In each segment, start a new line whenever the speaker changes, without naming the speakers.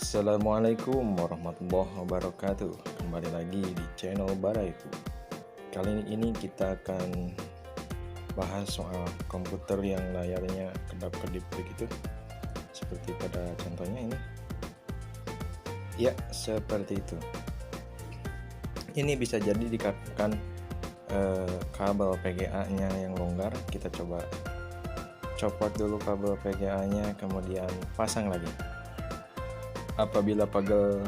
Assalamualaikum warahmatullahi wabarakatuh. Kembali lagi di channel Baraiku. Kali ini kita akan bahas soal komputer yang layarnya kedap-kedip begitu, seperti pada contohnya ini. Ya, seperti itu. Ini bisa jadi dikarenakan kabel PGA-nya yang longgar. Kita coba copot dulu kabel PGA-nya, kemudian pasang lagi. Apabila kabel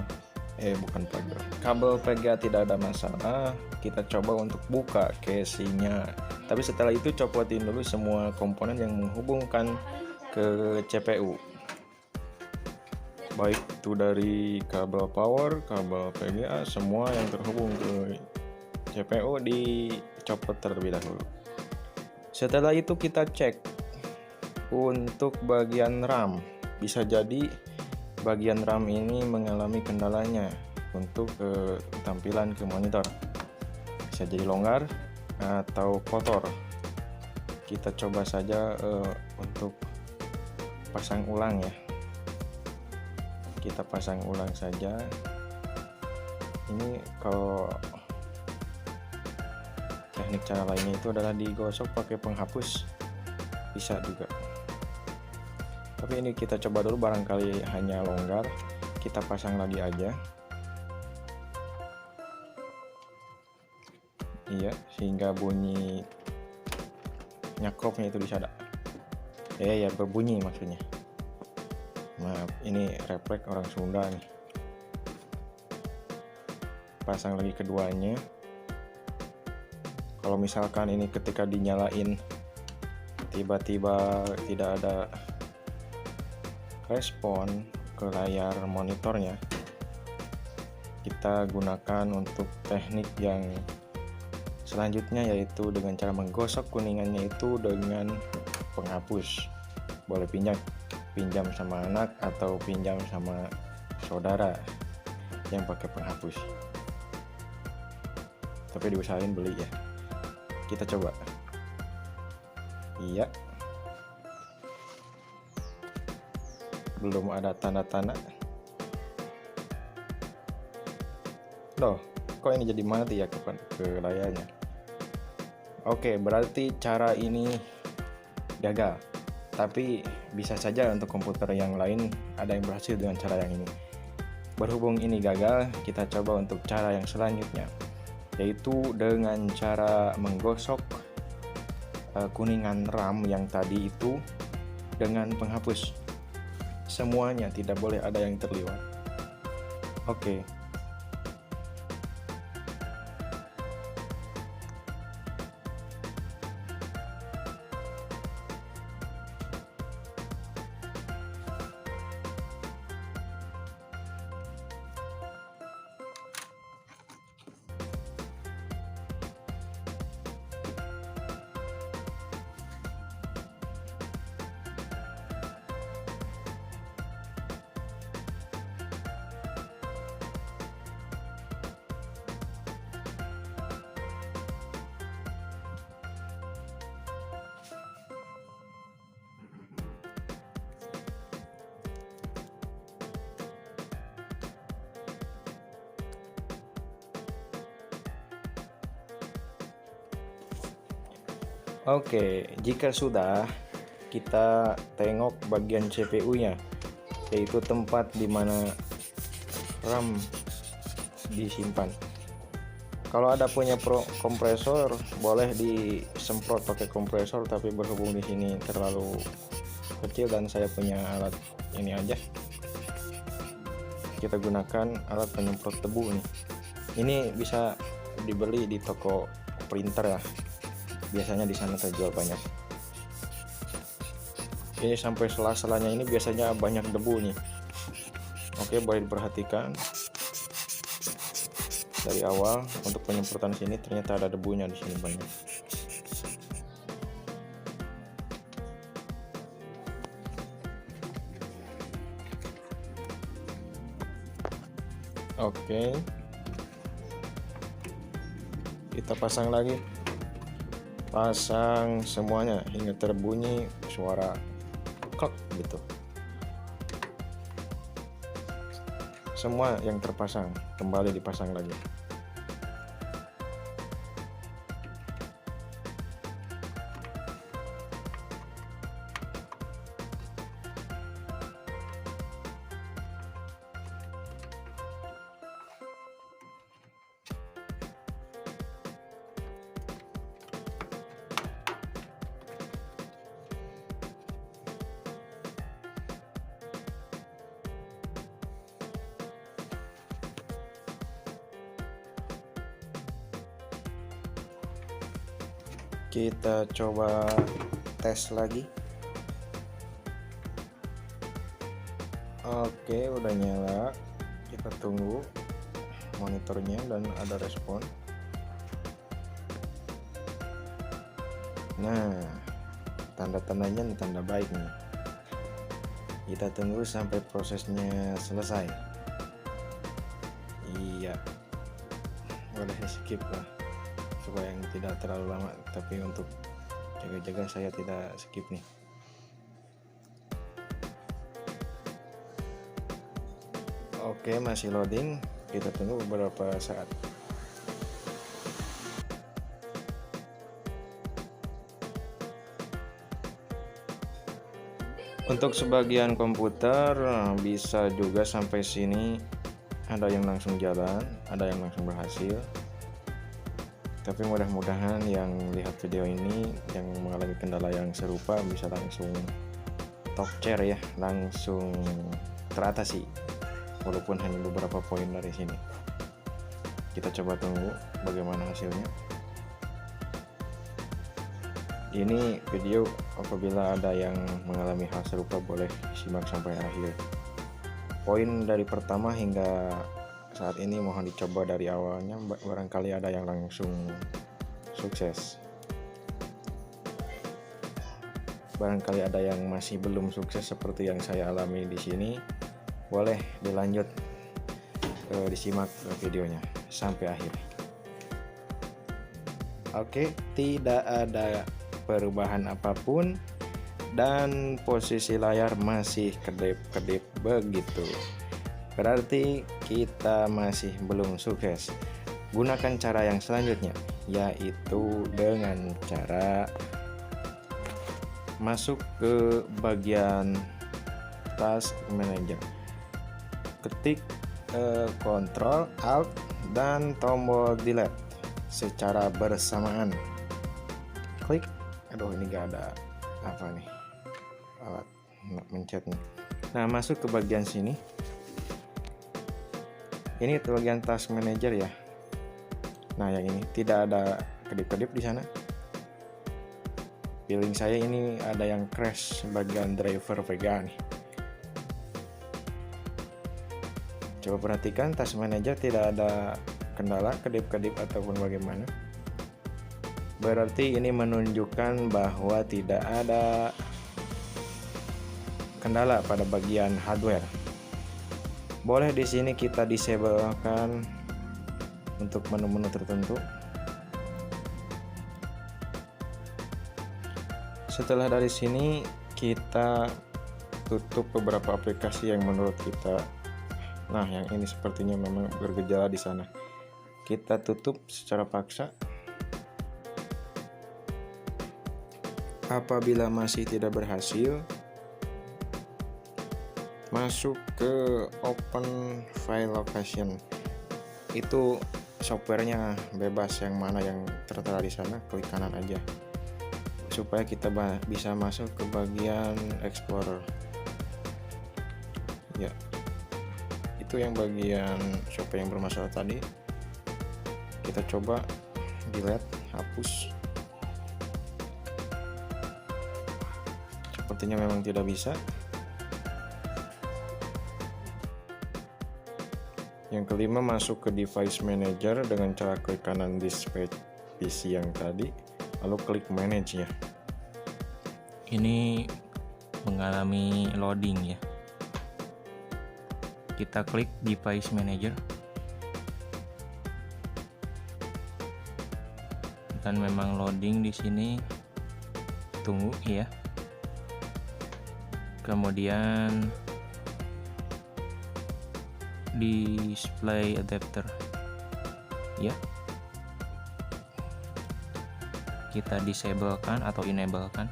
PGA tidak ada masalah, kita coba untuk buka casingnya. Tapi setelah itu copotin dulu semua komponen yang menghubungkan ke CPU, baik itu dari kabel power, kabel PGA, semua yang terhubung ke CPU dicopot terlebih dahulu. Setelah itu kita cek untuk bagian RAM. Bisa jadi bagian RAM ini mengalami kendalanya untuk tampilan ke monitor, bisa jadi longgar atau kotor. Kita coba saja untuk pasang ulang ya. Kita pasang ulang saja. Ini kalau teknik cara lainnya itu adalah digosok pakai penghapus, bisa juga. Tapi ini kita coba dulu, barangkali hanya longgar. Kita pasang lagi aja. Iya, sehingga bunyi nyakroknya itu bisa ada. Ya berbunyi maksudnya. Maaf, ini refleks orang Sunda nih. Pasang lagi keduanya. Kalau misalkan ini ketika dinyalain tiba-tiba tidak ada respon ke layar monitornya, kita gunakan untuk teknik yang selanjutnya, yaitu dengan cara menggosok kuningannya itu dengan penghapus. Boleh pinjam sama anak atau pinjam sama saudara yang pakai penghapus, tapi diusahain beli ya. Kita coba. Iya, belum ada tanda-tanda. Loh, kok ini jadi mati ya ke layarnya? Oke, berarti cara ini gagal. Tapi bisa saja untuk komputer yang lain ada yang berhasil dengan cara yang ini. Berhubung ini gagal, kita coba untuk cara yang selanjutnya, yaitu dengan cara menggosok kuningan RAM yang tadi itu dengan penghapus. Semuanya, tidak boleh ada yang terlewat. Oke. Oke, jika sudah, kita tengok bagian CPU-nya, yaitu tempat di mana RAM disimpan. Kalau ada punya kompresor, boleh disemprot pakai kompresor, tapi berhubung di sini terlalu kecil dan saya punya alat ini aja, kita gunakan alat penyemprot debu nih. Ini bisa dibeli di toko printer ya. Biasanya di sana terjual banyak. Ini sampai sela-selanya ini biasanya banyak debu nih. Oke, boleh diperhatikan dari awal untuk penyemprotan sini, ternyata ada debunya di sini banyak. Oke, kita pasang lagi. Pasang semuanya hingga terbunyi suara klak gitu. semua yang terpasang kembali dipasang lagi. Kita coba tes lagi. Oke, udah nyala. Kita tunggu monitornya dan ada respon. Nah, tanda-tandanya tanda baik nih. Kita tunggu sampai prosesnya selesai. Iya, boleh skip lah supaya yang tidak terlalu lama, tapi untuk jaga-jaga saya tidak skip nih. Oke, masih loading. Kita tunggu beberapa saat. Untuk sebagian komputer bisa juga sampai sini ada yang langsung jalan, ada yang langsung berhasil. Tapi mudah-mudahan yang lihat video ini yang mengalami kendala yang serupa bisa langsung talk share ya, langsung teratasi walaupun hanya beberapa poin dari sini. Kita coba tunggu bagaimana hasilnya. Ini video apabila ada yang mengalami hal serupa boleh simak sampai akhir. Poin dari pertama hingga saat ini mohon dicoba dari awalnya, barangkali ada yang langsung sukses. Barangkali ada yang masih belum sukses seperti yang saya alami di sini, boleh dilanjut disimak videonya sampai akhir. Oke, tidak ada perubahan apapun dan posisi layar masih kedip-kedip begitu. Berarti kita masih belum sukses. Gunakan cara yang selanjutnya, yaitu dengan cara masuk ke bagian Task Manager. Ketik Ctrl Alt dan tombol Delete secara bersamaan. Klik. Aduh, ini gak ada apa nih alat mencetnya. Nah, masuk ke bagian sini. Ini bagian Task Manager ya. Nah, yang ini tidak ada kedip-kedip di sana. Feeling saya ini ada yang crash bagian driver Vega nih. Coba perhatikan Task Manager tidak ada kendala kedip-kedip ataupun bagaimana. Berarti ini menunjukkan bahwa tidak ada kendala pada bagian hardware. Boleh di sini kita disablekan untuk menu-menu tertentu. Setelah dari sini kita tutup beberapa aplikasi yang menurut kita, nah yang ini sepertinya memang bergejala di sana. Kita tutup secara paksa. Apabila masih tidak berhasil, masuk ke Open File Location. Itu softwarenya bebas, yang mana yang tertera di sana klik kanan aja supaya kita bisa masuk ke bagian Explorer. Ya, itu yang bagian software yang bermasalah tadi. Kita coba delete, hapus. Sepertinya memang tidak bisa. Yang kelima, masuk ke Device Manager dengan cara klik kanan display PC yang tadi, lalu klik Manage ya.
Ini mengalami loading ya. Kita klik Device Manager dan memang loading di sini. Tunggu ya. display adapter ya, kita disablekan atau enablekan.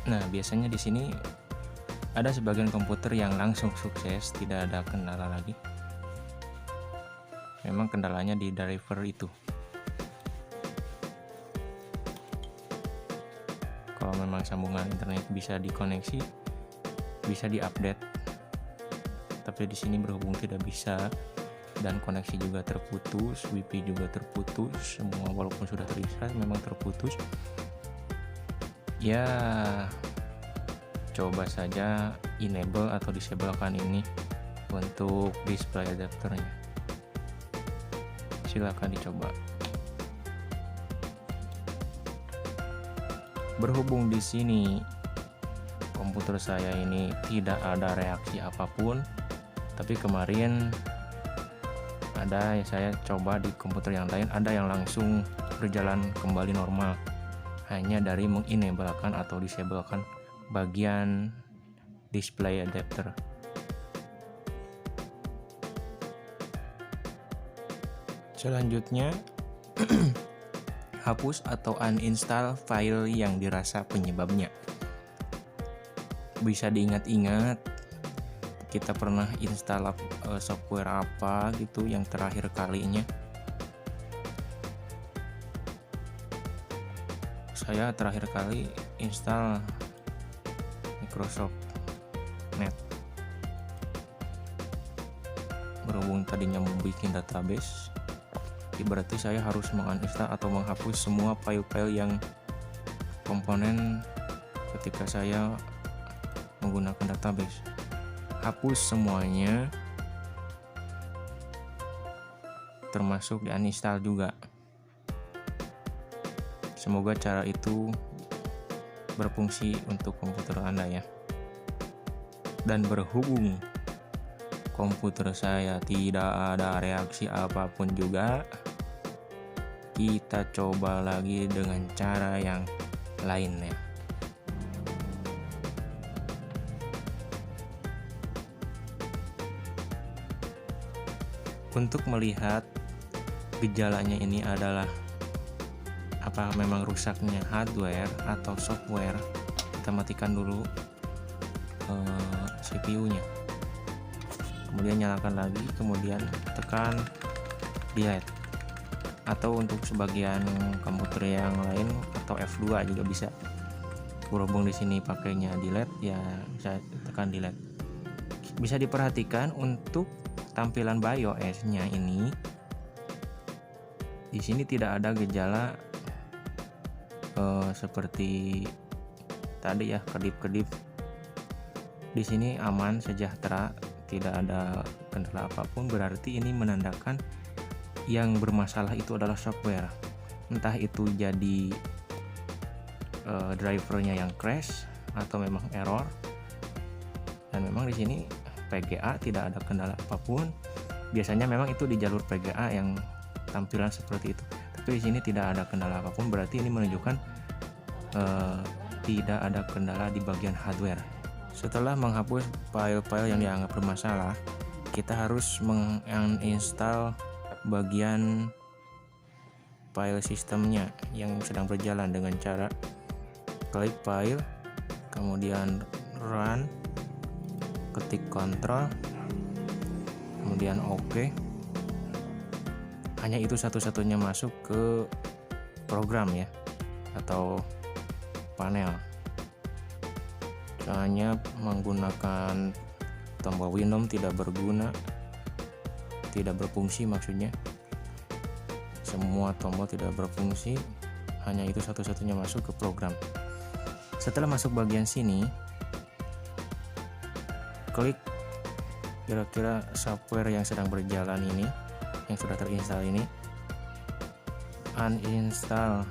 Nah, biasanya di sini ada sebagian komputer yang langsung sukses, tidak ada kendala lagi. Memang kendalanya di driver itu. Kalau memang sambungan internet bisa dikoneksi, bisa diupdate. Tapi di sini berhubung tidak bisa dan koneksi juga terputus, WiFi juga terputus, semua walaupun sudah terinstall memang terputus. Ya, coba saja enable atau disablekan ini untuk display adapternya. Silakan dicoba. Berhubung di sini komputer saya ini tidak ada reaksi apapun, tapi kemarin ada yang saya coba di komputer yang lain, ada yang langsung berjalan kembali normal hanya dari mengenablekan atau disablekan bagian display adapter. Selanjutnya hapus atau uninstall file yang dirasa penyebabnya. Bisa diingat-ingat kita pernah install software apa gitu yang terakhir kalinya. Saya terakhir kali install Microsoft Net. Berhubung tadinya mau bikin database, berarti saya harus menguninstall atau menghapus semua file-file yang komponen ketika saya menggunakan database. Hapus semuanya, termasuk di uninstall juga. Semoga cara itu berfungsi untuk komputer Anda ya. Dan berhubung komputer saya tidak ada reaksi apapun juga, kita coba lagi dengan cara yang lainnya. Untuk melihat gejalanya ini adalah apa memang rusaknya hardware atau software, kita matikan dulu CPU-nya. Kemudian nyalakan lagi, kemudian tekan delete. Atau untuk sebagian komputer yang lain atau F2 juga bisa. Berhubung di sini pakainya delete, ya bisa tekan delete. Bisa diperhatikan untuk tampilan BIOS-nya ini, di sini tidak ada gejala seperti tadi ya, kedip-kedip. Di sini aman, sejahtera, tidak ada kendala apapun. Berarti ini menandakan yang bermasalah itu adalah software. Entah itu jadi drivernya yang crash atau memang error. Dan memang di sini PGA tidak ada kendala apapun. Biasanya memang itu di jalur PGA yang tampilan seperti itu. Tapi di sini tidak ada kendala apapun, berarti ini menunjukkan tidak ada kendala di bagian hardware. Setelah menghapus file-file yang dianggap bermasalah, kita harus menginstall bagian file sistemnya yang sedang berjalan dengan cara klik file, kemudian run, ketik kontrol, kemudian OK. Hanya itu satu-satunya masuk ke program ya, atau panel. Soalnya menggunakan tombol Windows tidak berguna, tidak berfungsi maksudnya. Semua tombol tidak berfungsi, hanya itu satu-satunya masuk ke program. Setelah masuk bagian sini, klik kira-kira software yang sedang berjalan ini, yang sudah terinstall ini, uninstall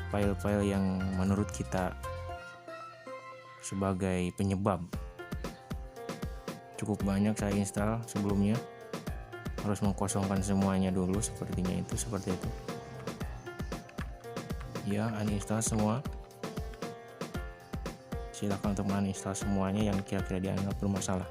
file-file yang menurut kita sebagai penyebab. Cukup banyak saya install sebelumnya, harus mengkosongkan semuanya dulu, seperti itu ya. Uninstall semua. Silakan untuk menginstal semuanya yang kira-kira dianggap bermasalah.